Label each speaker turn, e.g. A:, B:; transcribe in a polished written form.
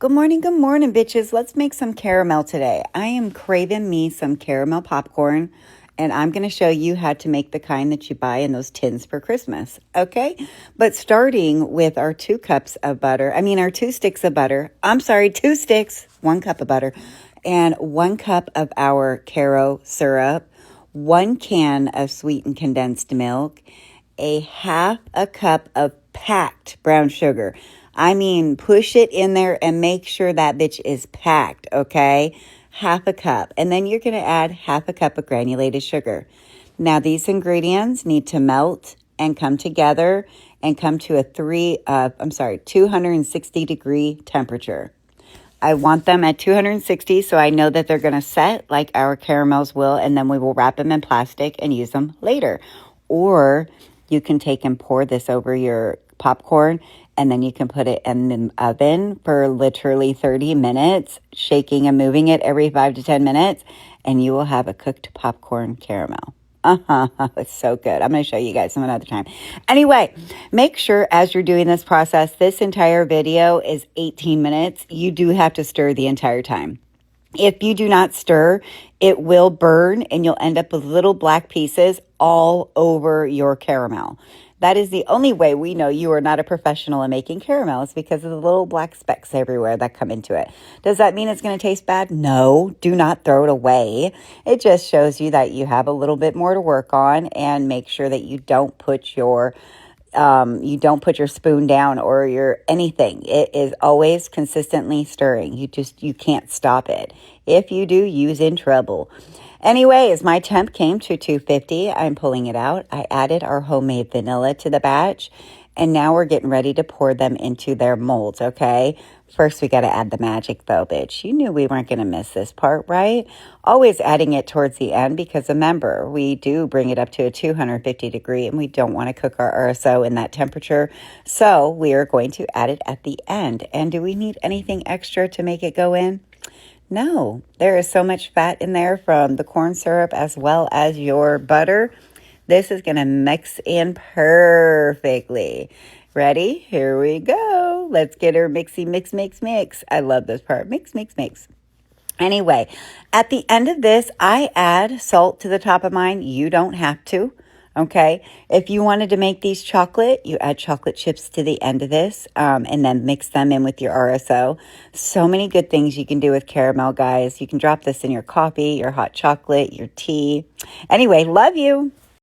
A: good morning, bitches. Let's make some caramel today. I am craving me some caramel popcorn, and I'm going to show you how to make the kind that you buy in those tins for Christmas, okay? But starting with our 2 sticks of butter. I'm sorry, 2 sticks, 1 cup of butter, and 1 cup of our Caro syrup, 1 can of sweetened condensed milk, a half a cup of packed brown sugar. I mean, push it in there and make sure that bitch is packed, okay? Half a cup. And then you're going to add half a cup of granulated sugar. Now, these ingredients need to melt and come together and come to a 260 degree temperature. I want them at 260 so I know that they're going to set like our caramels will, and then we will wrap them in plastic and use them later. Or you can take and pour this over your popcorn, and then you can put it in the oven for literally 30 minutes, shaking and moving it every 5 to 10 minutes, and you will have a cooked popcorn caramel. It's so good. I'm going to show you guys some another time. Anyway, make sure as you're doing this process, this entire video is 18 minutes. You do have to stir the entire time. If you do not stir, it will burn and you'll end up with little black pieces all over your caramel. That is the only way we know you are not a professional in making caramels, because of the little black specks everywhere that come into it. Does that mean it's going to taste bad? No, do not throw it away. It just shows you that you have a little bit more to work on, and make sure that you don't put your spoon down or your anything. It is always consistently stirring. You can't stop it. If you do, you's in trouble. Anyways, my temp came to 250. I'm pulling it out. I added our homemade vanilla to the batch, and now we're getting ready to pour them into their molds, okay? First, we got to add the magic, though, bitch. You knew we weren't going to miss this part, right? Always adding it towards the end, because remember, we do bring it up to a 250 degree, and we don't want to cook our RSO in that temperature. So we are going to add it at the end. And do we need anything extra to make it go in? No, there is so much fat in there from the corn syrup as well as your butter. This is going to mix in perfectly. Ready? Here we go. Let's get her mixy, mix, mix, mix. I love this part. Mix, mix, mix. Anyway, at the end of this, I add salt to the top of mine. You don't have to. Okay, if you wanted to make these chocolate, you add chocolate chips to the end of this, and then mix them in with your RSO. So many good things you can do with caramel, guys. You can drop this in your coffee, your hot chocolate, your tea. Anyway, love you.